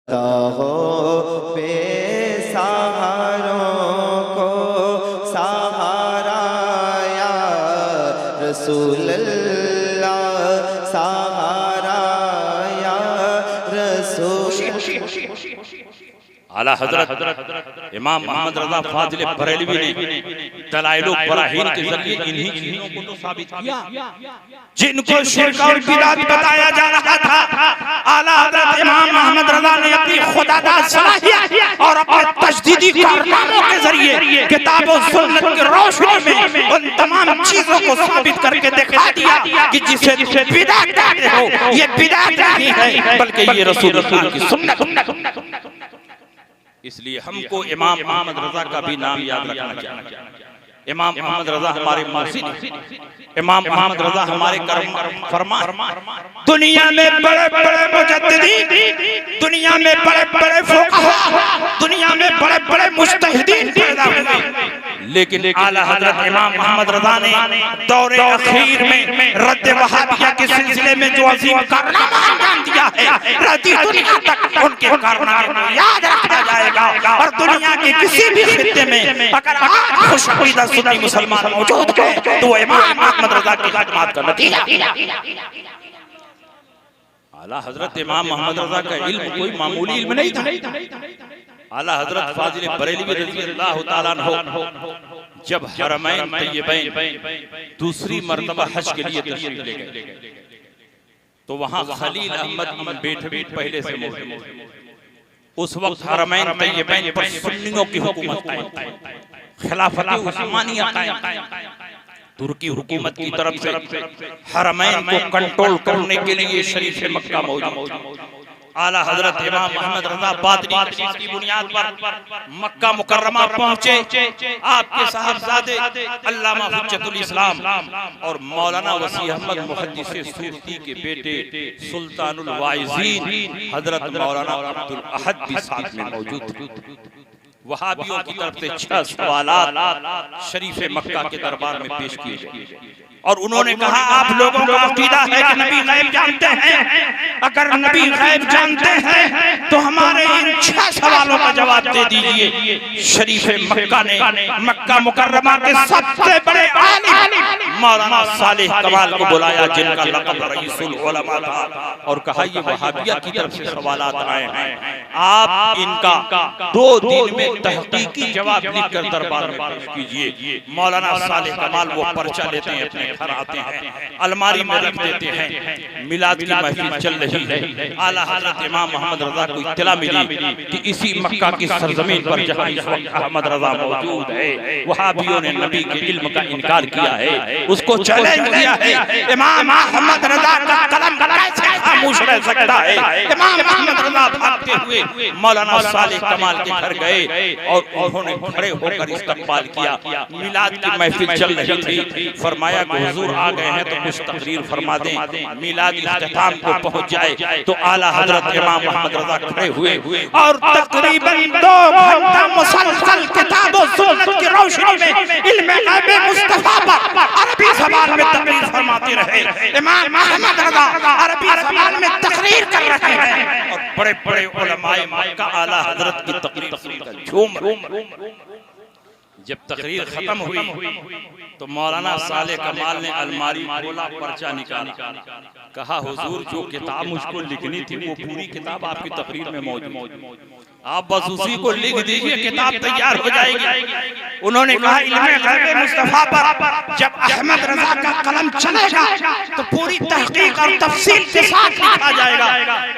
हो बेसहारों को सहारा या रसूल अल्लाह, सहारा या रसूल। आला हजरत इमाम मोहम्मद रज़ा फाजिल बरेलवी ने दलाइल बराहीन के जरिए इन्हीं चीजों को तो साबित किया जिनको शिर्क और बिदअत बताया जा रहा था। आला हजरत इमाम मोहम्मद रज़ा ने अपनी खुदादाद सलाहियत और अपने तजदीदी कारनामों के जरिए किताब और सुन्नत की रोशनी में उन तमाम चीजों को साबित करके दिखा दिया कि जिसे बिदअत कहते हो ये बिदअत नहीं है बल्कि ये रसूलुल्लाह की सुन्नत। इसलिए हमको इमाम मोहम्मद रज़ा का भी नाम याद रखना चाहिए। इमाम मोहम्मद रज़ा हमारे मुर्शिद, इमाम मोहम्मद रज़ा हमारे कर्म फरमा। दुनिया में बड़े बड़े मुजद्दिदीन, दुनिया में बड़े बड़े फुक़हा, दुनिया में बड़े बड़े मुज्तहिदीन पैदा हुए, लेकिन आला हज़रत इमाम मोहम्मद रज़ा ने दौरे अखीर में रद्द वहाबिया के सिलसिले में जो अजीम कारनामा अंजाम दिया है, रद्दी दुनिया तक उनके कारनामे को याद रखा जाएगा। और दुनिया के किसी भी खित्ते में अगर आज खुशनुदा सुन्नी मुसलमान मौजूद है तो इमाम मोहम्मद रज़ा की खिदमत का नतीजा। आला हज़रत इमाम मोहम्मद रज़ा का इल्म कोई मामूली इल्म नहीं था। आला हज़रत फाजिल बरेलवी रज़ियल्लाहु ताला अन्हु जब हरमैन तय्यबैन दूसरी मर्तबा हज के लिए तशरीफ ले गए तो वहां खलील अहमद बेटवी पहले से मौजूद। उस वक्त हरमैन तय्यबैन पर सुन्नियों की हुकूमत कायम थी, खिलाफत उस्मानिया कायम थी। तुर्की हुकूमत की तरफ से हरमैन को कंट्रोल करने के लिए शरीफ मक्का मौजूद। आला हजरत इमाम मोहम्मद रज़ा बातनी तशरीफ की बुनियाद पर मक्का मुकर्रमा पहुंचे। आपके साहबजादे अल्लामा हुज्जतुल इस्लाम और मौलाना वसी अहमद मुहद्दिस सूरती के बेटे सुल्तानुल वाइज़ीन हजरत मौलाना अब्दुल अहद भी साथ में मौजूद थे। वहाबियों की तरफ से 6 सवालात शरीफ मक्का के दरबार में पेश किए गए और उन्होंने कहा आप लोगों का अकीदा है कि नबी गैब जानते हैं, अगर नबी गैब जानते हैं तो हमारे इन 6 सवालों का जवाब दे दीजिए। शरीफ मक्का ने मक्का मुकर्रमा के सबसे बड़े आलिम मौलाना सालेह कमाल को बुलाया जिनका लक़ब रईसुल उलमा था और कहा ये वहाबिया की तरफ से सवालात आए हैं, आप इनका 2 दिन में तहकीकी जवाब लिखकर दरबार में पेश कीजिए। मौलाना सालेह कमाल वो पर्चा लेते हैं, अपने घर आते हैं, अलमारी में रख देते हैं। मिलाद की महफिल चल रही है। आला हज़रत इमाम मोहम्मद रज़ा को इत्तला मिली कि इसी मक्का की सरजमीन पर जहां इस वक्त अहमद रज़ा मौजूद है वहाबियों ने नबी के इल्म का इनकार किया है, उसको चैलेंज किया है। इमाम मोहम्मद रज़ा का कलम कैसे खामोश रह सकता है? इमाम मोहम्मद रज़ा भागते हुए मौलाना सालेह कमाल के घर गए और उन्होंने खड़े होकर इस्तकबाल किया। मिलाद की महफिल चल रही थी, फरमाया कि हुजूर आ गए हैं तो कुछ तकरीर फरमा दें, मिलाद इख्तिताम को पहुंच जाए। तो आला हजरत इमाम मोहम्मद रज़ा खड़े हुए और तकरीबन 2 घंटा मुसलसल किताब और सुन्नत की रोशनी में इल्म गैब मुस्तफा पर अरबी ज़बान में तकरीर फरमाते रहे। इमाम मोहम्मद रज़ा अरबी ज़बान में तकरीर कर रहे हैं और बड़े बड़े उलमाए मक्का आला हजरत की तकरीर सुनकर झूम। जब तकरीर खत्म हुई तो मौलाना सालेह कमाल ने अलमारी खोला, पर्चा निकाला, कहा हुजूर जो किताब मुझको लिखनी थी वो पूरी किताब आपकी तकरीर में मौजूद, आप बस उसी को लिख दीजिए, किताब तैयार हो जाएगी। उन्होंने कहा इल्मे गैब मुस्तफा पर जब अहमद रज़ा का कलम चलेगा तो पूरी तहकीक और तफसील के साथ लिखा जाएगा।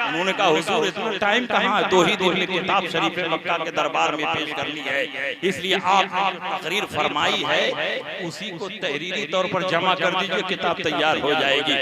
उन्होंने कहा हुजूर इतना टाइम कहाँ, 2 ही दिन में किताब शरीफ मक्का के दरबार में पेश करनी है, इसलिए आप तकरीर फरमाई है उसी को तहरीरी तौर पर जमा कर दीजिए, किताब तैयार हो जाएगी।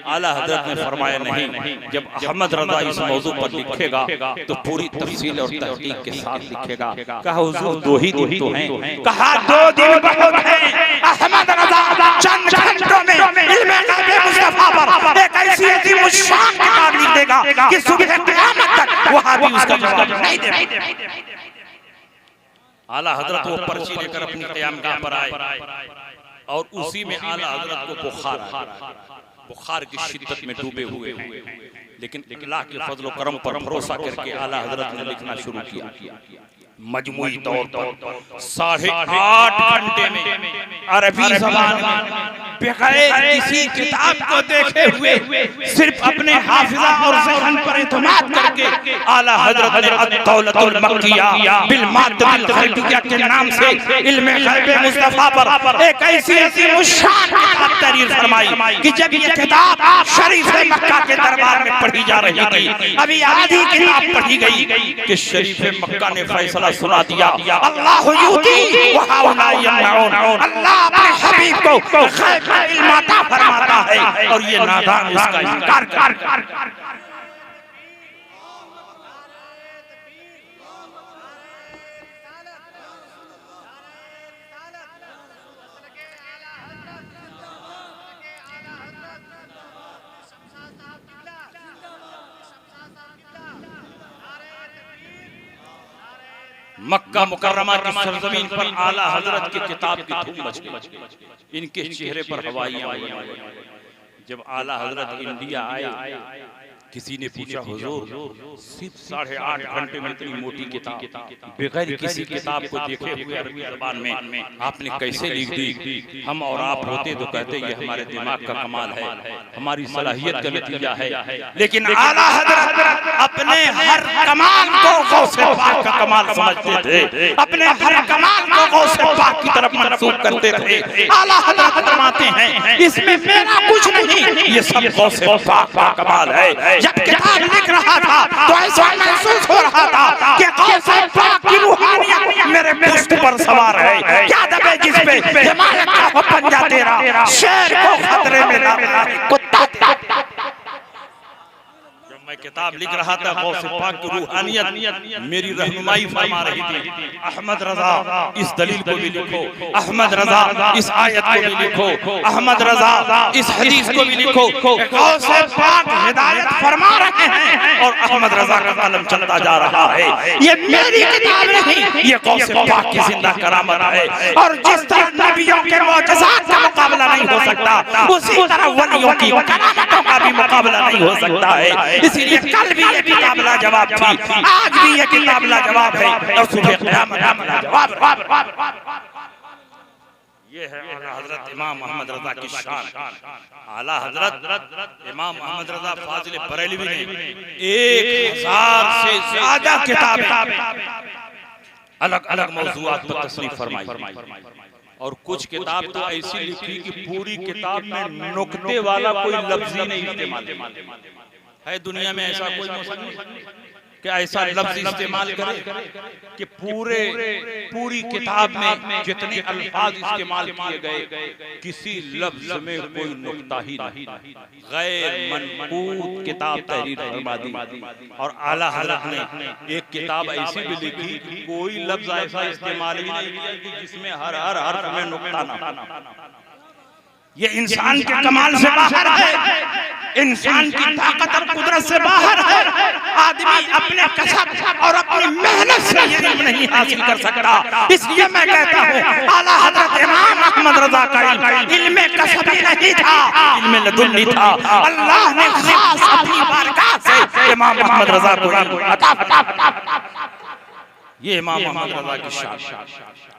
आला हजरत ने फरमाया नहीं, जब अहमद रज़ा इस मौजू पर लिखेगा तो पूरी तफसील और तहकीक के साथ लिखेगा। कहा हुजूर 2 ही दिन तो हैं, कहा 2 दिन बहुत हैं। अहमद रज़ा चंद घंटों में इल्म गैब मुस्तफा पर एक ऐसी अजीम शान किताब लिख देगा कि सुबह क़यामत तक वहां भी उसका जवाब नहीं दे। आला हजरत वो पर्ची लेकर अपनी क़यामगाह पर आए और उसी में आला हजरत को बुखार की शिद्दत में डूबे हुए लेकिन अल्लाह के फजल करम पर भरोसा करके आला हजरत ने लिखना शुरू किया। मजमूई तौर पर 8.5 घंटे में अरबी ज़बान में बगैर किसी किताब को देखे हुए सिर्फ अपने हाफिजा और ज़हन पर इत्मीनान करके आला हजरत ने अद-दौलतुल मक्किया बिल मादबिल गैबिया के नाम से इल्म गैब मुस्तफा पर एक ऐसी शान किताब तहरीर फरमाई कि जब ये किताब शरीफ मक्का के दरबार में पढ़ी जा रही थी, अभी आधी किताब पढ़ी गई कि शरीफ मक्का ने फैसला सुना दिया, अल्लाह युती व हाउला यमनऊन, अल्लाह अपने हबीब को गैब का इल्म अता फरमाता है और ये नादान इसका इनकार कर। मक्का मुकर्रमा की सरजमीन पर आला हजरत की किताब की धूम मच गई। इनके चेहरे पर हवाइयां आई। जब आला हजरत इंडिया आए, किसी ने पूछा हुजूर सिर्फ 8.5 घंटे में इतनी मोटी किताब बगैर किसी किताब को देखे हुए अरबी ज़बान में आपने कैसे लिख दी? हम और आप होते तो कहते ये हमारे दिमाग का कमाल है, हमारी सलाहियत का नतीजा है। लेकिन आला हजरत अपने हर कमाल को गौसे पाक का कमाल समझते थे, अपने हर कमाल को गौसे पाक की तरफ मंसूब करते थे। आला हजरत फरमाते हैं इसमें मेरा कुछ नहीं, ये सब गौसे पाक का कमाल है। जब किताब लिख रहा था तो ऐसा महसूस हो रहा था कि गौसे पाक की रूहानियत मेरे पुष्ट पर सवार है। क्या दबे जिस पे हिमायत का पंजा तेरा, शेर को खतरे में डालना कुत्ता। मैं किताब लिख रहा था गौसे पाक की रूहानियत मेरी रहनुमाई फरमा रही थी। अहमद रजा इस दलील को भी लिखो, अहमद रजा इस आयत को भी लिखो, अहमद रजा इस हदीस को भी लिखो। गौसे पाक हिदायत फरमा रहे हैं और अहमद रजा का कलम चलता जा रहा है। ये मेरी किताब नहीं, ये गौसे पाक की जिंदा करामत है। और जिस तरह नबियों के मौजज़ात का मुकाबला नहीं हो सकता, उसी तरह वलियों की करामतों का भी मुकाबला नहीं हो सकता है। इसलिए कल भी ये किताब लाजवाब थी, आज भी ये किताब लाजवाब है और सुबह क़यामत लाजवाब। ये है आला हजरत इमाम मोहम्मद रजा की शान। आला हजरत इमाम मोहम्मद रजा फाजिल बरेलवी ने 1000 से ज्यादा किताबें अलग अलग मौज़ूआत पर तस्नीफ फरमाई। और कुछ किताब तो ऐसी लिखी कि पूरी किताब में नुक्ते वाला कोई लफ्ज़ ही नहीं इस्तेमाल है। दुनिया में ऐसा कोई मुसन्निफ कि ऐसा लफ्ज़ इस्तेमाल करे कि पूरी किताब में जितने अल्फाज इस्तेमाल किए गए किसी लफ्ज़ में कोई नुक्ता ही नहीं, गैर मनकूत किताब तहरीर फरमा दी। और आला हजरत ने एक किताब ऐसी भी लिखी कि कोई लफ्ज़ ऐसा इस्तेमाल ही नहीं किया कि जिसमें हर हर्फ में नुक्ता ना। ये इंसान के कमाल से बाहर है, इंसान की ताकत और कुदरत से बाहर है। आदमी अपने कसब और अपनी मेहनत से ये इल्म नहीं हासिल कर सकता। इसलिए मैं कहता हूँ आला हजरत इमाम अहमद रजा का इल्म कसब ही नहीं था, इल्म लदुन्नी था। अल्लाह ने खास अपनी बारगाह से इमाम अहमद रजा को अता फरमाया। ये इमाम अहमद रजा की शान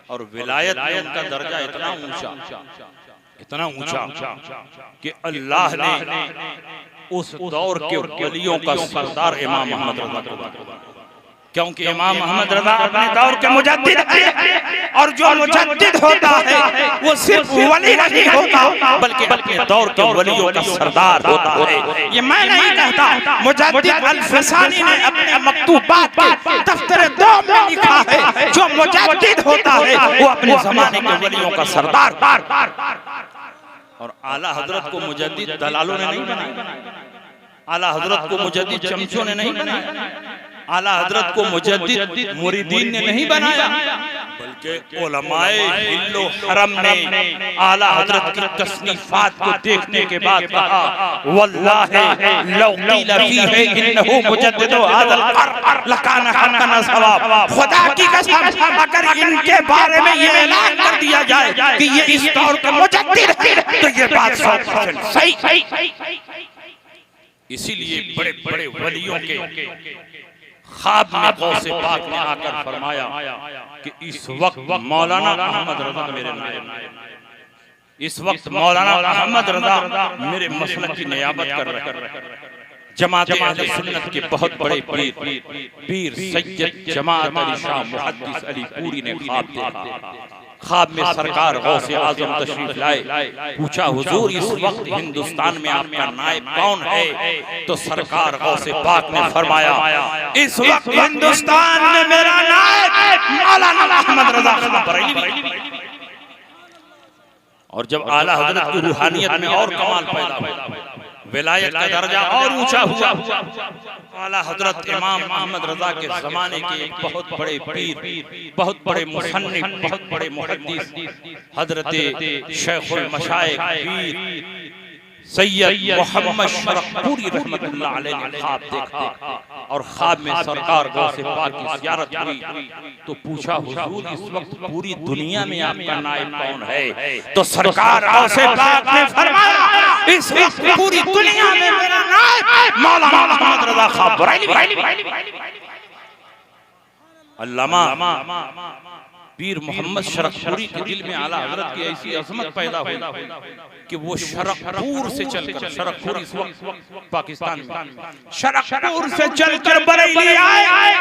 और विलायत में उनका दर्जा इतना ऊंचा कि अल्लाह ने उस दौर के वलियों का सरदार इमाम मोहम्मद रजा को, क्योंकि इमाम मोहम्मद रजा अपने दौर के मुजद्दिद हैं और जो मुजद्दिद होता है वो सिर्फ वली नहीं होता बल्कि अपने दौर के वलियों का सरदार होता है। ये मैं नहीं कहता, मुजद्दिद अल-फसानी ने अपने मकतूबात के दफ्तर दौम में लिखा है जो मुजद्दिद होता है वो अपने जमाने के वलियों का सरदार। और आला हजरत को मुजद्दिद दलालों ने नहीं बनाया, आला हजरत को मुजद्दिद चमचों ने नहीं बनाया, आला हजरत को मुजद्दिद मुरीदीन ने नहीं बनाया, बल्कि उलमाए हिल्लो हरम ने आला हजरत की तसनीफात को देखने के बाद कहा वल्लाहि लौ क़ील फ़ीहि इन्नहु मुजद्दिदु हाज़ल क़र्न लकाना हक़्क़न सवाब। खुदा की कसम अगर इनके बारे में ये ऐलान कर दिया जाए कि ये इस दौर के मुजद्दिद हैं तो ये बात 100% सही। इसीलिए बड़े बड़े वलियों के ख्वाब में गौसे पाक ने आकर फरमाया कि इस वक्त मौलाना अहमद रजा मेरे नायब, इस वक्त मौलाना अहमद रजा मेरे मसलक की नियाबत कर रहे हैं। जमात अहले सुन्नत के बहुत बड़े पीर सैयद जमात अली शाह मुहद्दिस अली पूरी ने ख्वाब देखा। ख्वाब में सरकार गौसे आजम तशरीफ लाए। पूछा हुजूर इस वक्त हिंदुस्तान में आपका नायब कौन है? तो सरकार गौसे पाक ने फरमाया इस वक्त हिंदुस्तान में मेरा नायब मौलाना अहमद रजा खां बरेलवी। और जब आला हजरत की रूहानियत में और कमाल पैदा हुआ, विलायत का दर्जा और ऊंचा हुआ, आला हजरत इमाम अहमद रजा के जमाने के एक बहुत बड़े पीर, बहुत बड़े मुसन्निफ, बहुत बड़े मुहद्दिस हजरत शेखुल मशाइख पीर सैयद मोहम्मद शरफपुरी रहमतुल्लाह अलैह ने ख्वाब देखा। और ख्वाब में सरकार गौसे पाक की ज़ियारत हुई तो पूछा हुजूर इस वक्त पूरी दुनिया में आपका नायब कौन है? तो सरकार गौसे पाक ने फरमाया इस वक्त पूरी दुनिया में मेरा नायब मौलाना अहमद रजा खां बरेलवी। अल्लामा पीर मोहम्मद शरफपुरी के दिल में आला हजरत की ऐसी अजमत पैदा हुई कि वो शरफपुर से चलकर, शरफपुर इस वक्त पाकिस्तान में, शरफपुर से चलकर बरेली आए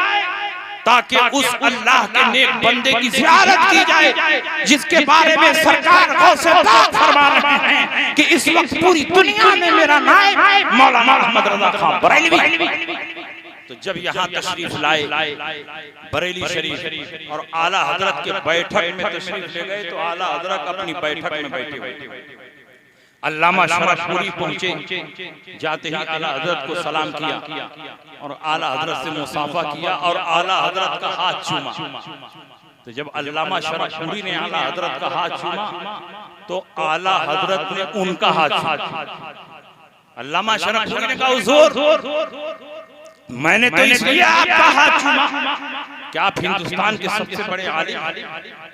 ताकि उस अल्लाह के नेक बंदे की ज़ियारत की जाए जिसके बारे में सरकार गौसे पाक फरमा रहे हैं कि इस वक्त पूरी दुनिया में मेरा नायब मौलाना अहमद रजा खां बरेलवी। तो जब यहाँ तशरीफ लाए बरेली शरीफ और आला हजरत के बैठक में तशरीफ ले गए तो आला हजरत अपनी बैठक में बैठे हुए, अल्लामा शरफपुरी पहुंचे। जाते ही आला हजरत को सलाम किया और आला हजरत से मुसाफा किया और आला हजरत का हाथ चूमा। तो जब अल्लामा शरफपुरी ने आला हजरत का हाथ चूमा तो आला हजरत ने उनका हाथ चूमा। अल्लामा शरफपुरी ने कहा हुजूर मैंने तो इसलिए आपका हाथ चूमा कि आप हिंदुस्तान के सबसे बड़े आलिम,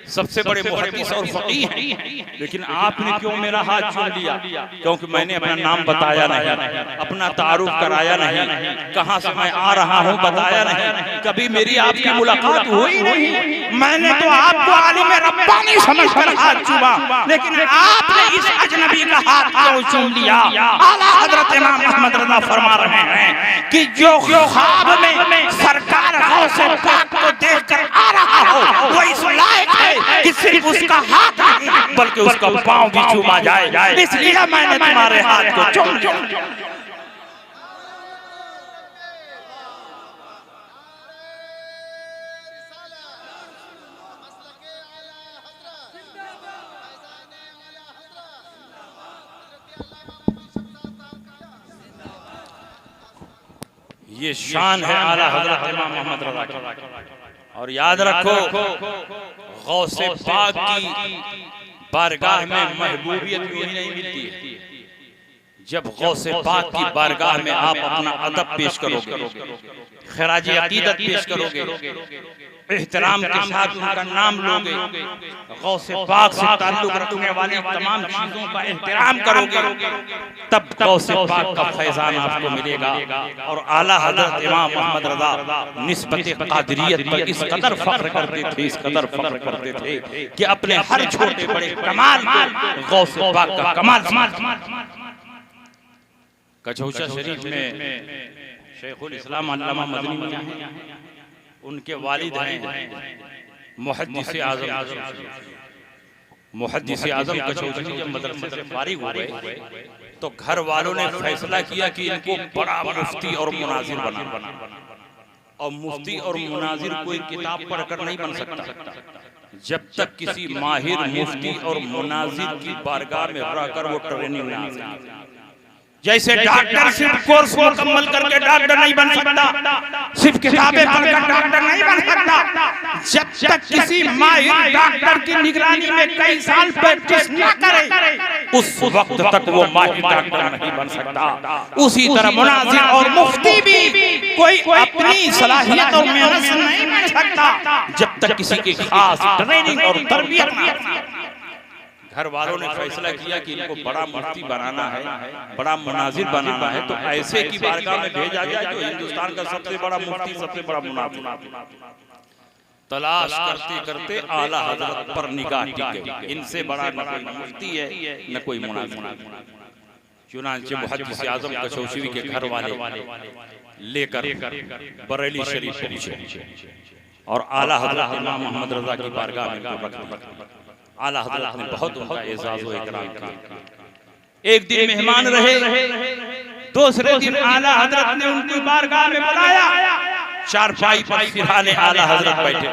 सबसे बड़े मुहद्दिस और फकीह हैं, लेकिन आपने क्यों मेरा हाथ चूम लिया? क्योंकि मैंने अपना नाम बताया नहीं, अपना तारुफ कराया नहीं, कहां से मैं आ रहा हूं बताया नहीं, कभी मेरी आपकी मुलाकात हुई नहीं। मैंने तो आपको आलिम रब्बानी समझकर हाथ चूमा, लेकिन आपने इस अजनबी का हाथ क्यों चूम लिया? आला हजरत इमाम अहमद रजा फरमा रहे हैं कि जो ख्वाब में सरकार गौसे पाक को देखकर आ रहा हो वो इस लायक है कि सिर्फ उसका हाथ नहीं बल्कि उसका पांव भी चूमा जाए, इसलिए मैंने तुम्हारे हाथ को चूम लिया। ये शान है आला हजरत इमाम मोहम्मद रजा की। और याद रखो गौसे पाक की बारगाह में महबूबियत यूं ही नहीं मिलती है। जब गौसे पाक की बारगाह में आप अपना अदब पेश करोगे, खराज अकीदत पेश करोगे, एहतराम के साथ उनका नाम लोगे, गौसे पाक से ताल्लुक रखने वाली तमाम चीजों का एहतराम करोगे, तब गौसे पाक का फैजान आपको मिलेगा। और आला हजरत इमाम मोहम्मद रजा निस्बत कादरियत पर इस कदर फख्र करते थे, इस कदर फख्र करते थे कि अपने हर छोटे बड़े कमाल को गौसे पाक का कमाल। कचौचा शरीफ में शेखुल इस्लाम अल्लामा मदनी मियां हैं, उनके वालिद हैं मुहद्दिस आज़म। मुहद्दिस आज़म कचौची जब मदरसे से फारिग हो गए तो घर वालों ने फैसला किया कि इनको बड़ा मुफ्ती और मुनाजिर बनाना। और मुफ्ती और मुनाजिर कोई किताब पढ़कर नहीं बन सकता, जब तक किसी माहिर मुफ्ती और मुनाजिर की बारगाह में रहकर वो ट्रेनिंग ना हासिल। जैसे डॉक्टर सिर्फ कोर्स मुकम्मल करके डॉक्टर नहीं बन सकता, सिर्फ किताबें पढ़कर डॉक्टर नहीं बन सकता, जब तक किसी माहिर डॉक्टर की निगरानी में कई साल प्रैक्टिस न करे उस वक्त तक वो माहिर डॉक्टर नहीं बन सकता। उसी तरह मुनाजिर और मुफ्ती भी कोई अपनी सलाहियत और मेहनत से नहीं बन सकता जब तक किसी की खास ट्रेनिंग और तरबियत न हो। घर वालों ने फैसला किया कि इनको बड़ा मुफ्ती बनाना है, बड़ा मुनाजिर बनाना है, तो ऐसे की बारगाह में भेजा जाए जो हिंदुस्तान का सबसे बड़ा मुफ्ती, सबसे बड़ा मुनाजिर। तलाश करते करते आला हजरत पर निगाह टिक गई। इनसे बड़ा न कोई मुफ्ती है न कोई मुनाजिर। चुनांचे मुहद्दिस आज़म कशौशवी के घर वाले लेकर बरेली शरीफ पहुंचे और आला हजरत इमाम मोहम्मद रजा की बारगाह में रख दिया। आला हजरत ने बहुत उनका एजाज़ व इकराम किया। एक दिन मेहमान रहे, दूसरे दिन आला हजरत ने उनकी बारगाह में बुलाया। चारपाई पर सिरहाने आला हजरत बैठे,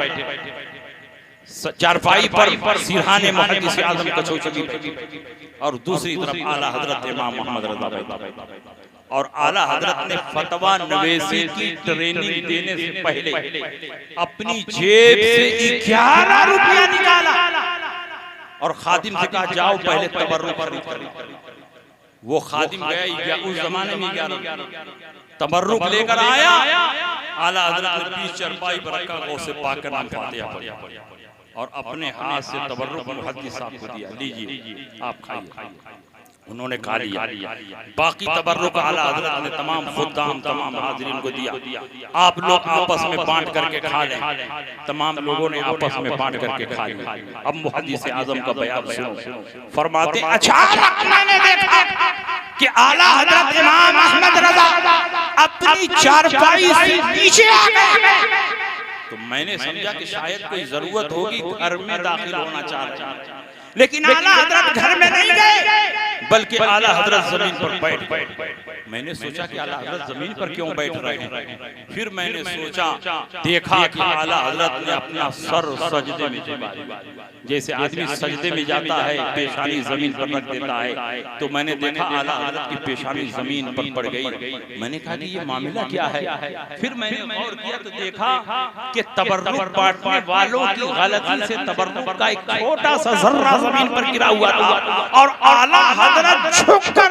चारपाई पर सिरहाने मुहद्दिस आज़म कशौशवी और दूसरी तरफ आला हजरत इमाम मोहम्मद रजा बैठे। और आला हजरत ने फतवा नवेसी की ट्रेनिंग देने से पहले अपनी जेब से 11 रुपया निकाला और खादिम से कहा जाओ पहले तबर्रुक करो। वो खादिम गया, उस जमाने में 11 तबर्रुक लेकर आया। आला हजरत ने 20 चारपाई पर रखा, गौसे पाक का नाम फातिहा पढ़ा और अपने हाथ से तबर्रुक मुहद्दिस साहब को दिया, लीजिए आप खाइए। उन्होंने खा लिया। बाकी तबर्रुक आला हजरत ने तमाम खुद्दाम तमाम हाजिरीन को दिया। आप लोग आपस में बांट करके खा लें। तमाम लोगों ने आपस में बांट करके खा लिया। अब मुहद्दिस आज़म का बयान सुनो। फरमाते अचानक मैंने देखा कि आला हजरत इमाम अहमद रजा अपनी चारपाई से नीचे आ गए। तो मैंने समझा कि शायद कोई जरूरत होगी, घर में दाखिल होना चाह रहे हैं, लेकिन आला हजरत घर में नहीं गए बल्कि आला हजरत जमीन पर बैठ गए। मैंने सोचा कि आला हजरत जमीन पर क्यों बैठ रहे हैं। फिर मैंने सोचा, देखा कि आला हजरत ने अपना सर सजदे में झुका दिया। जैसे आदमी सजदे में जाता है, पेशानी जमीन पर रख देता है, तो मैंने देखा आला हजरत की पेशानी जमीन पर पड़ गई। मैंने कहा कि ये मामला क्या है। फिर मैंने गौर किया तो देखा कि तबर्रुक बांटने वालों की गलती से तबर्रुक का एक छोटा सा जर्रा जमीन पर गिरा हुआ था और आला हजरत झुककर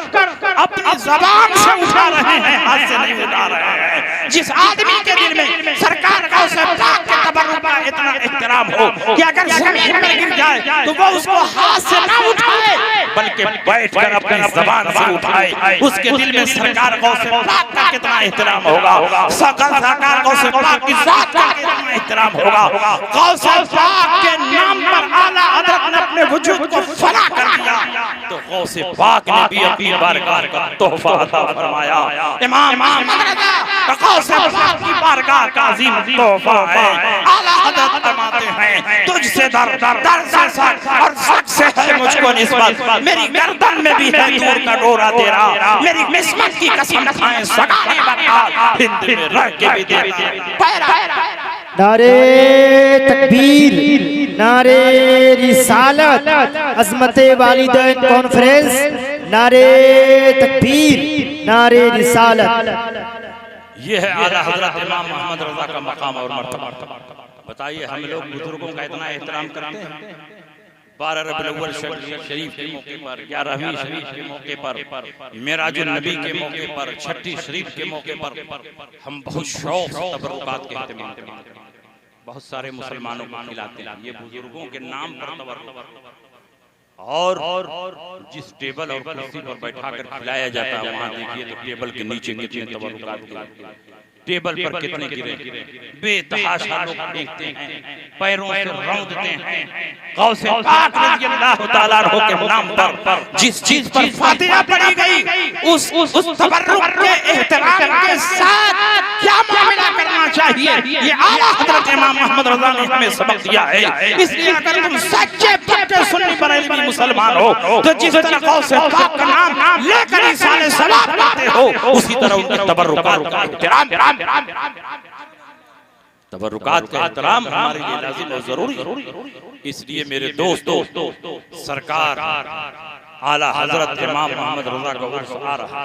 अपनी ज़बान से उठा रहे हैं, हाथ से नहीं उठा रहे हैं। जिस आदमी के दिल में सरकार का उसे पाक के तबर्रुक का इतना एहतराम हो कि अगर जमीन पर गिर जाए तो वो उसको हाथ से ना उठाए बल्कि बैठकर अपनी ज़बान से उठाए, उसके दिल में सरकार का उसे पाक का कितना एहतराम होगा, सरकार का उसे पाक की ज़ात का कितना एहतराम होगा। गौसे पाक के नाम पर आला हजरत ने अपने वजूद को फना कर दिया, तो गौसे पाक ने भी अपनी बारगाह का तोहफा अता फरमाया। इमाम अहमद रज़ा गौसे पाक की बारगाह का अजीम तोहफा है। आला हजरत फरमाते हैं, तुझसे दर से सर और सच से है मुझको निस्बत, मेरी गर्दन में भी है दूर का डोरा तेरा, मेरी किस्मत की कसम खाएं सगाने बरकत, हिंद में रह के भी तेरा। नारे तकबीर, नारे रिसालत, अज़मते वालिदैन कॉन्फ्रेंस, नारे तकबीर, नारे रिसालत। ये है आला हजरत इमाम मोहम्मद रजा का मकाम और मर्तबा। बताइए हम लोग बुजुर्गों का इतना एहतराम करते हैं। 12 रबीउल अव्वल शरीफ के मौके पर, 11वीं शरीफ के मौके पर, मेराजुन नबी के मौके पर, 6ठी शरीफ के मौके पर हम बहुत शौक से तबर्रुकात के एहतमाम करते हैं। बहुत सारे मुसलमानों को खिलाते हैं। ये बुजुर्गों के नाम पर तबर्रुक, और जिस टेबल और कुर्सी पर बैठा कर खिलाया जाता है वहाँ देखिए तो टेबल के नीचे कितने तबर्रुकात गिरे, टेबल पर कितने गिरे, बेतहाशा लोग देखते हैं, पैरों से रौंदते हैं। गौसे पाक रज़ियल्लाहु ताला अन्हु के नाम पर जिस चीज पर फातिहा पढ़ी गई उस तबर्रुक के एहतराम के साथ क्या मामला करना चाहिए, ये आला हजरत इमाम मोहम्मद रज़ा ने हमें सबक दिया है। इसलिए अगर तुम सच्चे पक्के सुन्नी बरेलवी मुसलमान हो तो जिस तरह गौसे पाक का नाम लेकर इंसान सलाम करते हो उसी तरह उनके तबर्रुकात का एहतराम, तबर्रुकात का एहतराम हमारे लिए लाजिम और जरूरी। इसलिए मेरे दोस्तों, सरकार आला हजरत इमाम मोहम्मद रज़ा का उर्स आ रहा,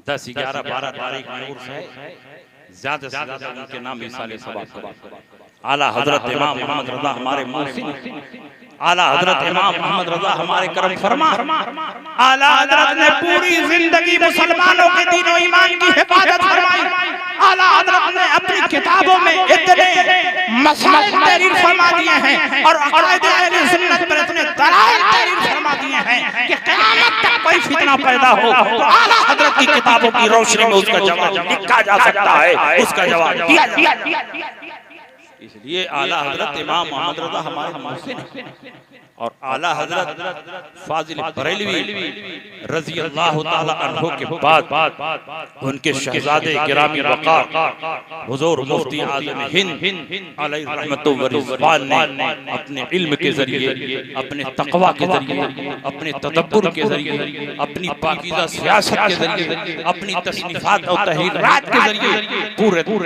10, 11, 12 तारीख में उर्स है। ज्यादा से ज्यादा उनके नाम मिसाले सवाब करें। आला हजरत इमाम मोहम्मद रज़ा हमारे मोहसिन, आला हजरत इमाम मोहम्मद रज़ा हमारे करम फरमा। आला हजरत ने पूरी जिंदगी मुसलमानों के दीन और ईमान की हिफाजत फरमाई। आला हजरत ने अपनी किताबों में इतने मसाइल तहरीर फरमा दिए हैं और अक़ीदा अहले सुन्नत सुन्नत पर इतने दलाइल तहरीर फरमा दिए हैं कि क़यामत तक कोई फितना पैदा हो तो आला हजरत की किताबों की रोशनी में उसका जवाब लिखा जा सकता है, उसका जवाब दिया जा सकता है। इसलिए आला हजरत इमाम मोहम्मद रज़ा हमारे मोहसिन हैं और आला हजरत फाजिल बरेलवी रजी अल्लाह ताला अन्हु के बाद उनके शहजादे गिरामी वक़ार हुजूर मुफ्ती आज़म हिंद अलैहि रहमतु व रिज़वान ने अपने इल्म के जरिए, अपने तक़वा के जरिए, अपने तदब्बुर के जरिए, अपनी पाकीज़ा सियासत के जरिए, अपनी तसनीफ़ात और तहरीरात के जरिए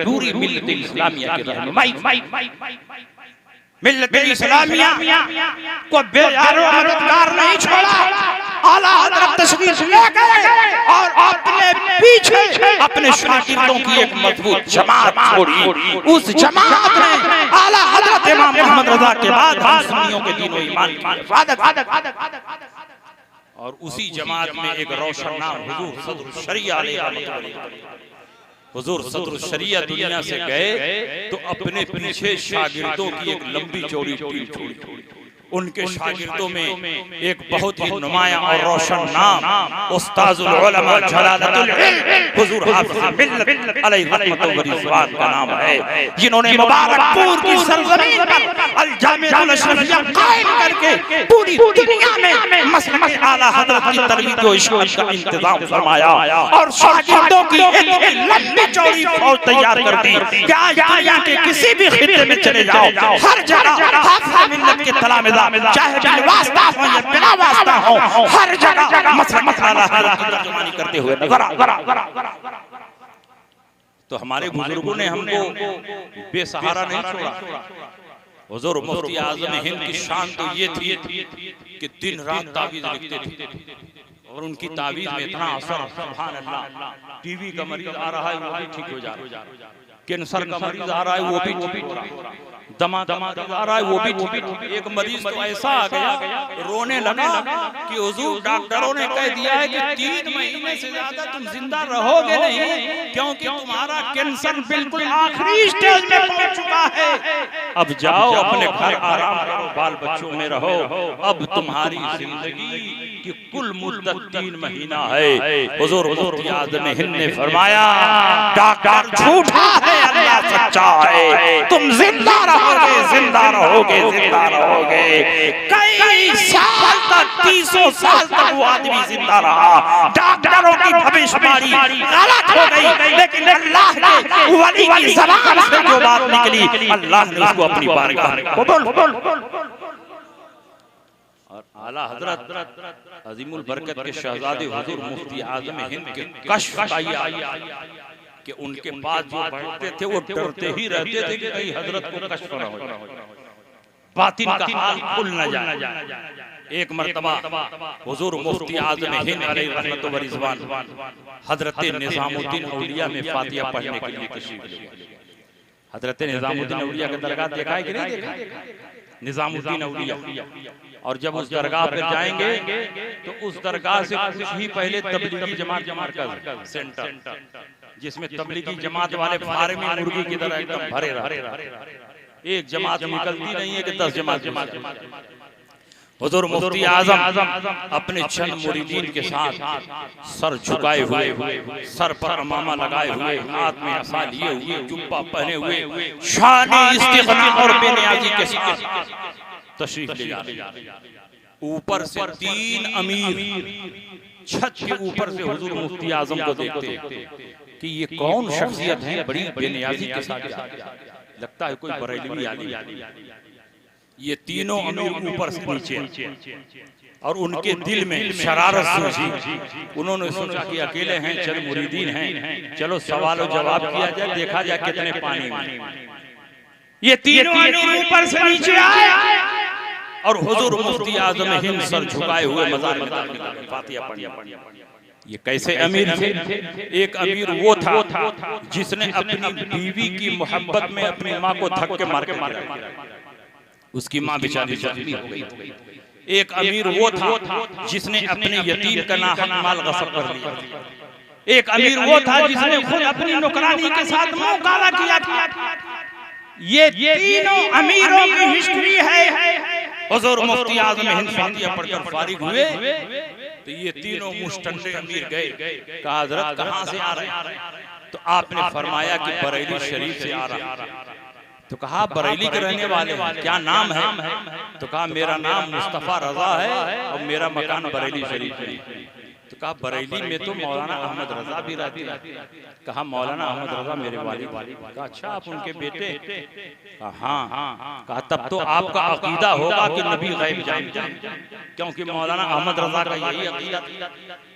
पूरी मिल्लत इस्लामिया के रहनुमाई मिल्लत इस्लामिया को बेयारो मददगार नहीं छोड़ा। आला हज़रत तशरीफ ले गए और अपने पीछे अपने शागिर्दों की एक मजबूत जमात छोड़ी। उस जमात ने आला हज़रत इमाम मोहम्मद रज़ा के बाद हम सुन्नियों के दीन व ईमान की हिफाजत और उसी जमात में एक रोशन नाम हुजूर सदरुल शरिया हुजूर सदरुल शरिया दुनिया से गए तो अपने पीछे शागिर्दों की एक लंबी चौड़ी टीम छोड़ी। उनके शागिर्दों में एक बहुत ही नुमाया और रोशन नाम उस्ताजुल उलमा जलालतुल इल्म हुजूर हाफिज़ मिल्लत अलैहि रहमतु व रिज़वान का नाम है, जिन्होंने मुबारकपुर की सरजमीन पर अल जामिअतुल अशरफिया कायम करके पूरी दुनिया में मसलक आला हज़रत की तरबियत व इशाअत का इंतजाम फरमाया और शागिर्दों की एक लंबी चौड़ी फौज तैयार कर दी कि आज दुनिया के किसी भी खित्ते में चले जाओ, हर जगह हाफिज़ मिल्लत के तलामिज़ा चाहे बिल वास्ता हो या बिना वास्ता हो, हर जगह मसलक आला हज़रत की तर्जुमानी करते हुए नजर। तो हमारे बुजुर्गों ने हमको बेसहारा नहीं छोड़ा। हुजूर मुफ्ती आज़म हिंद की शान तो ये थी कि दिन रात तावीज़ लिखते थे और उनकी तावीज़ में इतना असर, सुभान अल्लाह। टीवी का मरीज आ रहा है वो भी ठीक हो जा रहा है, कैंसर का मरीज आ रहा है वो भी ठीक हो रहा है, दमा आ रहा है वो भी ठीक। एक मरीज तो ऐसा आ गया रोने लगा कि हुजूर डॉक्टरों ने कह दिया है कि 3 महीने से ज्यादा तुम जिंदा रहोगे नहीं, क्योंकि तुम्हारा कैंसर बिल्कुल आखिरी स्टेज में पहुंच चुका है। अब जाओ अपने घर आराम करो, बाल बच्चों में रहो। अब तुम्हारी जिंदगी की कुल मुद्दत 3 महीना है। हुजूर मुफ्ती आज़म हिंद ने फरमाया डॉक्टर झूठा है, अल्लाह सच्चा है, तुम जिंदा रहोगे, जिंदा रहोगे, जिंदा रहोगे। कई साल तक 300 साल तक वो आदमी जिंदा रहा। डॉक्टरों की भविष्यवाणी गलत हो गई, लेकिन अल्लाह के वली की ज़बान से जो बात निकली अल्लाह ने उसको अपनी बारगाह में कबूल। और आला हज़रत अज़ीमुल बरकत के शहजादे हुजूर मुफ्ती आज़म हिंद के कश्फ आया कि उनके पास जो बैठते थे वो डरते ही रहते थे कि कहीं हजरत को कश्फ न हो, बातिन का हाल खुल न जाए। एक मर्तबा हुजूर मुफ्ती आज़म हिंद अलैहि रहमतु व रिज़वान हजरत निज़ामुद्दीन औलिया में फातिहा पढ़ने के लिए तशरीफ ले गए। हजरत निज़ामुद्दीन औलिया का दरगाह देखा है कि नहीं देखा? निज़ामुद्दीन औलिया। और जब उस दरगाह पर जाएंगे तो उस दरगाह से कुछ ही पहले तबलीगी जमात का मरकज सेंटर, जिसमें तबलीगी जमात वाले फारे में मुर्गी की तरह एकदम भरे रहे। एक जमात निकलती नहीं है कि 10 जमात। हुजूर मुफ्ती आज़म अपने चंद मुरीदीन के साथ सर झुकाए हुए, सर पर अमामा लगाए हुए, हाथ में असा लिए हुए, जुब्बा पहने हुए, शान इस्तिग़ना और बेनियाज़ी के साथ तशरीफ ले जा रहे। ऊपर से 3 अमीर छत के ऊपर से हुजूर मुफ्ती आज़म को देखते कि ये कौन शख्सियत है, बड़ी बेनियाज़ी के साथ लगता है कोई बरेलवी आदमी। ये तीनों अमीर ऊपर से नीचे और उनके दिल में शरारत सूझी। उन्होंने सोचा कि अकेले हैं, चलो मुरीदीन हैं, चलो सवाल और जवाब किया जाए, देखा जाए कितने पानी में। ये तीनों अमीर ऊपर से नीचे आए और हुजूर मुफ्ती आज़म हिंद सर झुकाए हुए मज़ार में फातिहा पढ़ी। ये कैसे अमीर थे? एक अमीर वो था जिसने अपनी बीवी की मोहब्बत में अपनी माँ को धक्के मार के मारा, उसकी माँ बेचारी जख्मी हो गई। एक अमीर वो था जिसने अपने यतीम का नाहक माल गस्ब कर लिया। एक अमीर वो था जिसने खुद अपनी नौकरानी के साथ मुंह काला किया। ये तीनों अमीरों की हिस्ट्री है हुजूर मुफ्ती आज़म हिंद फातिहा पढ़कर फारिग हुए तो ये तीनों मुस्टंडे अमीर गए, कहा हजरत कहां से आ रहे हैं? तो आपने फरमाया कि बरेली शरीफ से आ रहा। तो कहा बरेली के रहने वाले हैं, क्या नाम है? तो कहा मेरा नाम मुस्तफा रजा है और मेरा मकान बरेली शरीफ है। तो कहा बरेली में तो मौलाना अहमद रजा भी रहते हैं। कहा मौलाना अहमद रजा मेरे वालिद। कहा अच्छा आप उनके बेटे? कहा हाँ। कहा तब तो आपका अकीदा होगा कि नबी गैब जानते हैं, क्योंकि मौलाना अहमद रजा का यही अकीदा।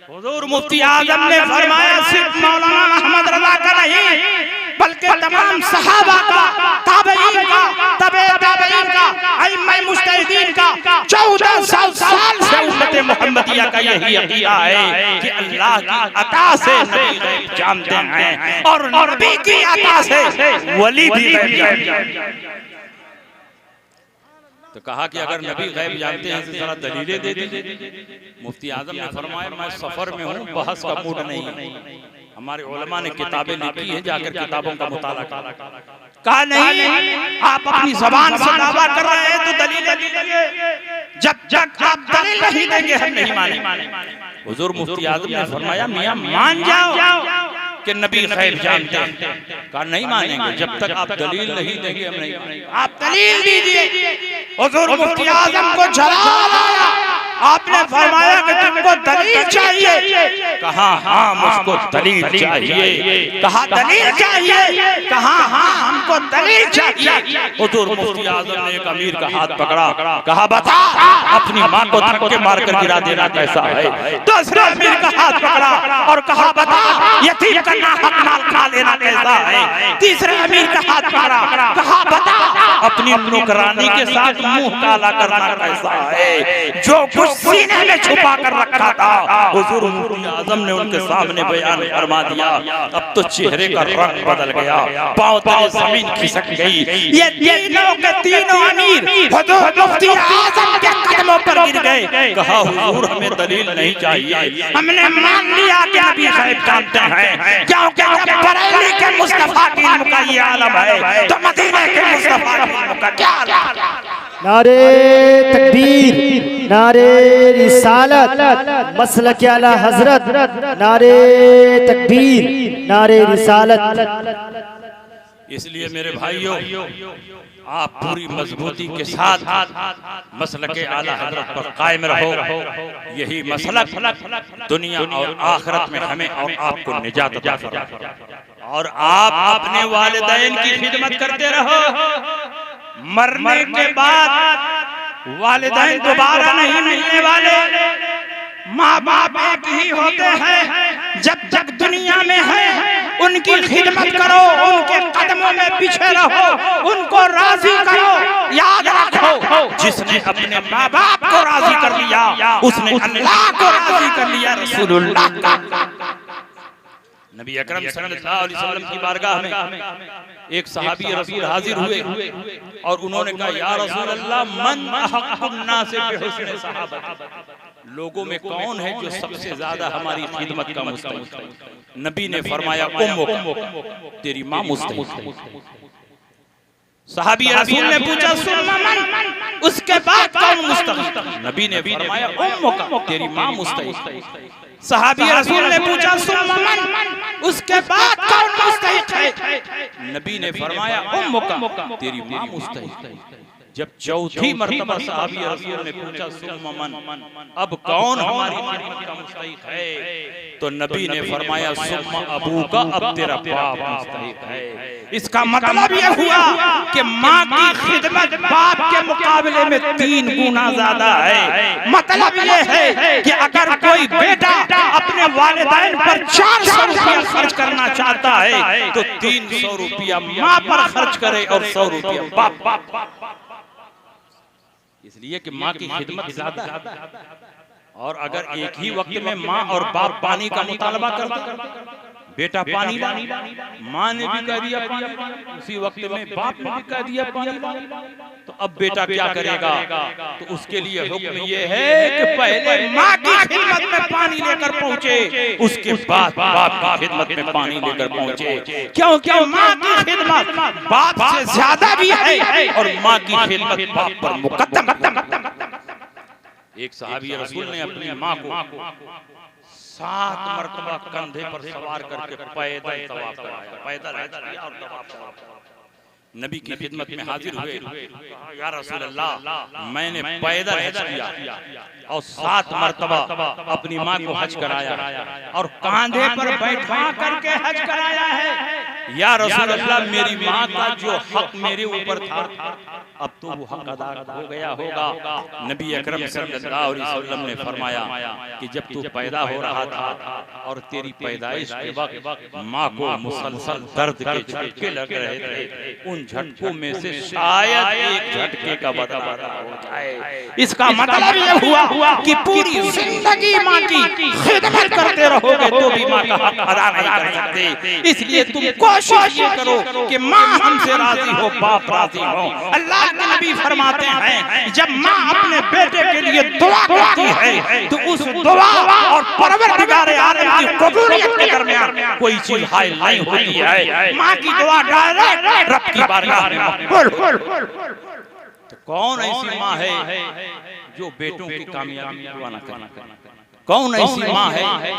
हुजूर मुफ्ती आज़म ने फरमाया सिर्फ मौलाना अहमद रजा का नहीं बल्कि तमाम सहाबा का, ताबईन का, तबे ताबईन का, अइम्मा मुज्तहिदीन का 1400 साल से उम्मत मुहम्मदिया का यही अकीदा है कि अल्लाह की अता से नबी गैब जानते हैं और नबी की अता से वली भी गैब जानते हैं। तो कहा कि अगर नबी गैब जानते हैं तो जरा दलीलें दे दीजिए। मुफ्ती आज़म ने फरमाया मैं सफर में हूँ, बहस का मूड नहीं है। हमारे उलमा ने किताबें लिखी है, जाकर किताबों का मुताला कहा नहीं आप अपनी जबान से दावा कर रहे हैं तो दलीलें दीजिए, जब आप दलील नहीं देंगे हम नहीं मानेंगे। हुजूर मुफ्ती आज़म ने फरमाया मियां मान जाओ कि नबी गैब जानते हैं। कहा नहीं मानेंगे, जब तक आप दलील नहीं देंगे हम नहीं मानेंगे। आप दलील दीजिए। हुजूर मुफ्ती आज़म को जलाल आया, आपने फरमाया कि तुमको दलील चाहिए? कहा हाँ मुझको दलील चाहिए। कहा दलील चाहिए? कहा हाँ हमको दलील चाहिए। हुजूर मुफ्ती आज़म ने एक अमीर का हाथ पकड़ा, कहा बता अपनी माँ को धक्के मारकर गिरा देना कैसा है? दूसरे अमीर का हाथ पकड़ा और कहा बता यतीम का हक माल खा लेना कैसा है? तीसरे अमीर का हाथ पकड़ा, कहा बता अपनी नौकरानी के साथ मुंह काला करना कैसा है? जो कुछ सीने में छुपा कर रखा था हुजूर मुफ्ती आज़म ने उनके सामने बयान फरमा दिया। अब तो चेहरे का रंग बदल गया, पांव तले जमीन खिसक गई। ये तीनों के तीनों अमीर हुजूर मुफ्ती आज़म के कदमों पर गिर गए। कहा हुजूर हमें दलील नहीं चाहिए, हमने मान लिया कि नबी गैब जानते हैं, क्योंकि जब बरेली के मुस्तफा की इल्म का ये आलम है तो मदीने के मुस्तफा की इल्म का क्या आलम? नारे तकबीर, नारे रिसालत, मसलक आला हजरत, नारे तकबीर, नारे रिसालत। इसलिए मेरे भाइयों आप पूरी मजबूती के साथ मसलक आला हजरत पर कायम रहो। यही मसलक दुनिया और आखिरत में हमें और आपको निजात अता फरमाए। और आप अपने वालिदैन की खिदमत करते रहो। मरने के बाद वालिदैन दोबारा नहीं मिलने वाले, माँ बाप एक ही होते हैं। जब तक दुनिया में है उनकी खिदमत करो, उनके कदमों में पीछे रहो, उनको राजी करो। याद रखो जिसने अपने माँ बाप को राजी कर लिया उसने अल्लाह को राजी कर लिया। रसूलुल्लाह का नबी अकरम सल्लल्लाहु अलैहि वसल्लम की बारगाह में एक सहाबी रसूल हाजिर हुए और उन्होंने कहा या रसूल अल्लाह मन अहक्कुन नास बिहुस्न सहाबती, लोगों में कौन है जो सबसे ज्यादा हमारी खिदमत का मुस्तहिक है? नबी ने फरमाया उम्मुक, तेरी माँ मुस्तहिक है। सहाबी रसूल ने पूछा सुम्मा मन, उसके बाद कौन मुस्तहिक? नबी ने फरमाया उम्मुक, तेरी माँ मुस्तहिक है। सहाबी रसूल ने पूछा सुम्मा मन, उसके बाद कौन मुस्तहिक है? नबी ने फरमाया उम्मुक, तेरी माँ मुस्तहिक है। जब चौथी मर्तबा सहाबी रसूल ने पूछा सुम्मा मन, अब कौन हमारी खिदमत का मुस्तहिक है? तो नबी ने फरमाया सुम्मा अबूका, अब तेरा बाप मुस्तहिक है। इसका मतलब यह हुआ कि माँ की खिदमत बाप के मुकाबले में 3 गुना ज्यादा है। मतलब यह है कि अगर कोई बेटा अपने वालिदैन पर 400 रुपया खर्च करना चाहता है तो 300 रुपया माँ पर खर्च करे और 100 रुपया बाप। इसलिए कि माँ की खिदमत ज्यादा है। और अगर एक ही वक्त में माँ और बाप पानी का मुतालबा करते बेटा पानी ला, माँ ने भी कह दिया पानी, उसी वक्त में बाप ने भी कह दिया पानी ला, तो अब बेटा क्या करेगा? तो उसके लिए हुक्म ये है कि पहले माँ की खिदमत में पानी लेकर पहुंचे, उसके बाद बाप की खिदमत में पानी लेकर पहुंचे, क्योंकि माँ की खिदमत बाप से ज्यादा भी है और माँ की खिदमत बाप पर मुकद्दम। एक सहाबी रसूल ने अपनी माँ को 7 मरतबा कंधे पर सवार करके पैदल तवाफ कराया, पैदल हज किया और तवाफ कराया। नबी की खिदमत में हाजिर हुए, या रसूल अल्लाह मैंने पैदल हज किया और 7 मरतबा अपनी माँ को हज कराया और कांधे पर बैठा करके हज कराया है। या रसूल अल्लाह मेरी माँ का जो हक मेरे ऊपर था अब तो वो हक अदा हो गया होगा। नबी अकरम सल्लल्लाहु अलैहि वसल्लम ने फरमाया कि जब तू पैदा हो रहा था और तेरी पैदाइश के वक्त माँ को मुसलसल दर्द के झटके लग रहे थे, उन झटकों में से शायद एक झटके का बदला हो जाए। इसका मतलब ये हुआ कि पूरी जिंदगी माँ की खिदमत करते रहोगे तो भी माँ का हक अदा नहीं कर सकते। इसलिए तुम कोशिश ये करो कि माँ हमसे राजी हो, बाप राजी हो। अल्लाह के नबी फरमाते हैं जब माँ अपने बेटे के लिए दुआ करती है तो उस दुआ और परवरदिगार आलम की कबूलियत के दरमियान कोई चीज हाइल नहीं होती है। माँ की दुआ डायरेक्ट रब की बारगाह में मकबूल। तो कौन ऐसी माँ है जो बेटों की कामयाबी की दुआ न करे? कौन ऐसी माँ है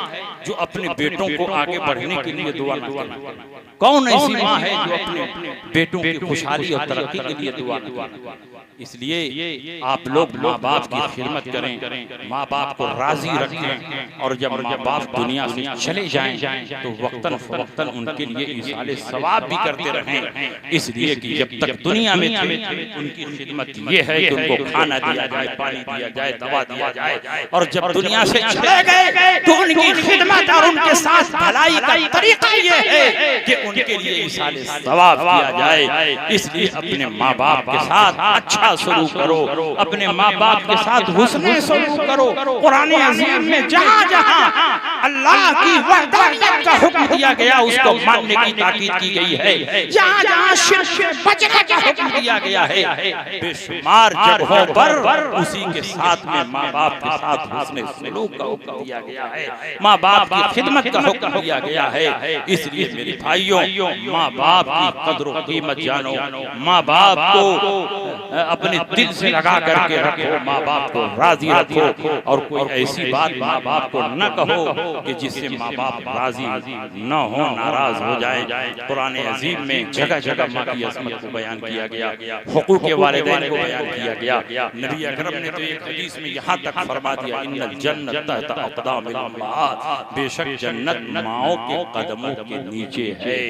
जो अपने बेटों को आगे बढ़ने के लिए दुआ न करे? कौन ऐसी माँ है जो अपने बेटों की खुशहाली और तरक्की के लिए दुआ न करे? इसलिए आप लोग माँ बाप की खिदमत करें, माँ बाप को राजी रखें और जब माँ बाप दुनिया से चले जाएं तो वक्तन फवक्तन उनके लिए इसाले सवाब भी करते रहें। इसलिए कि जब तक दुनिया में थे उनकी खिदमत ये है कि उनको खाना दिया जाए, पानी दिया जाए, दवा दिया जाए, और जब दुनिया से चले गए तो उनकी खिदमत और उनके साथ भलाई का तरीका ये है कि उनके लिए इसाले सवाब किया जाए। इसलिए अपने माँ बाप के साथ अच्छा सलूक करो, अपने माँ बाप के साथ हुस्ने सलूक करो। कुरान अज़ीम में जहाँ जहाँ अल्लाह की वहदानियत का हुक्म दिया गया उसको मानने की ताकीद की गई है, जहाँ जहाँ शिर्क से बचने का हुक्म दिया गया है, बेशुमार जगहों पर उसी के साथ में माँ बाप के साथ हुस्ने सलूक का हुक्म दिया गया है, माँ बाप की खिदमत का हुक्म दिया गया है। इसलिए मेरे भाइयों, माँ बाप की कद्र और कीमत जानो, माँ बाप को अपने दिल से लगा करके रखो, माँ बाप को राजी रखो और कोई ऐसी बात माँ बाप को न कहो कि जिससे माँ बाप राजी न हो, नाराज हो जाए। कुरान अज़ीम में जगह जगह माँ की अज़मत को बयान किया गया, हुकूक़ वालिदैन को बयान किया गया। नबी अकरम ने तो एक हदीस में यहाँ तक फरमा दिया, इन्नल जन्नत तहत अक़दामिल उम्महात, बेशक जन्नत माँओं के कदमों के नीचे है।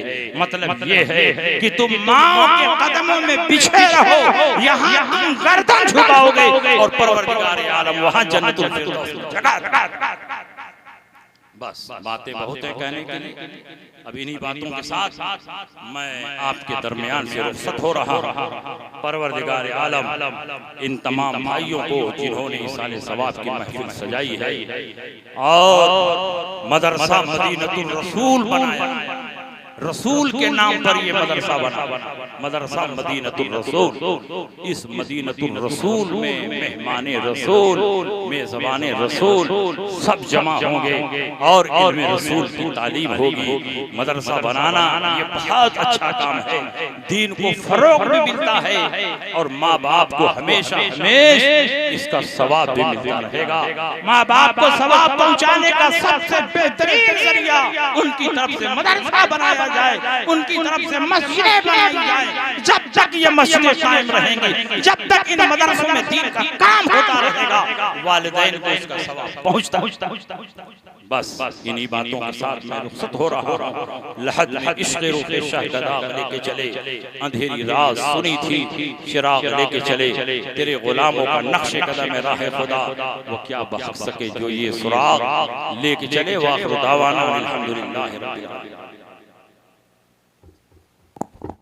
मतलब ये है कि तुम माँओं के कदमों में बिछे रहो, यहाँ तुम गर्दन झुकाओगे और परवरदिगार आलम वहाँ जन्नतुल फिरदौस में जगह। बस बातें बहुत हैं कहने के लिए। अब इन्हीं बातों के साथ मैं आपके दरमियान से रुखसत हो रहा हूँ। परवरदिगार आलम इन तमाम भाइयों को जिन्होंने इस साले सवाब की महफिल सजाई है और मदरसा मदीनतुल रसूल बनाया, रसूल के नाम पर ये मदरसा बना, मदरसा मदीनतुल रसूल। इस मदीनतुल रसूल में मेहमाने रसूल, मेज़बाने रसूल सब जमा होंगे और इल्मे रसूल की तालीम होगी। मदरसा बनाना ये बहुत अच्छा काम है, दीन को फरोग भी मिलता है और माँ बाप को हमेशा हमेशा इसका सवाब भी मिलता रहेगा। माँ बाप को सवाब पहुँचाने का सबसे बेहतरीन जरिया उनकी तरफ से मदरसा बनाया जाए, उनकी तरफ से मस्जिदें बनाई जाए। जब तक ये मस्जिदें कायम रहेंगी, जब तक इन मदरसों में दीन का काम होता रहेगा, वालिदैन को इसका सवाब पहुंचता। बस इन्हीं बातों के साथ मैं रुखसत हो रहा हूँ। लहद में इश्क़ रूह शहदा लेके चले, अंधेरी रात सुनी थी चिराग लेके चले, तेरे गुलामों का नक्शे कदम राह खुदा वो क्या बख्श सके जो ये सुराग लेके चले। वाखिर दावाना अल्हम्दुलिल्लाहि रब्बिल आलमीन।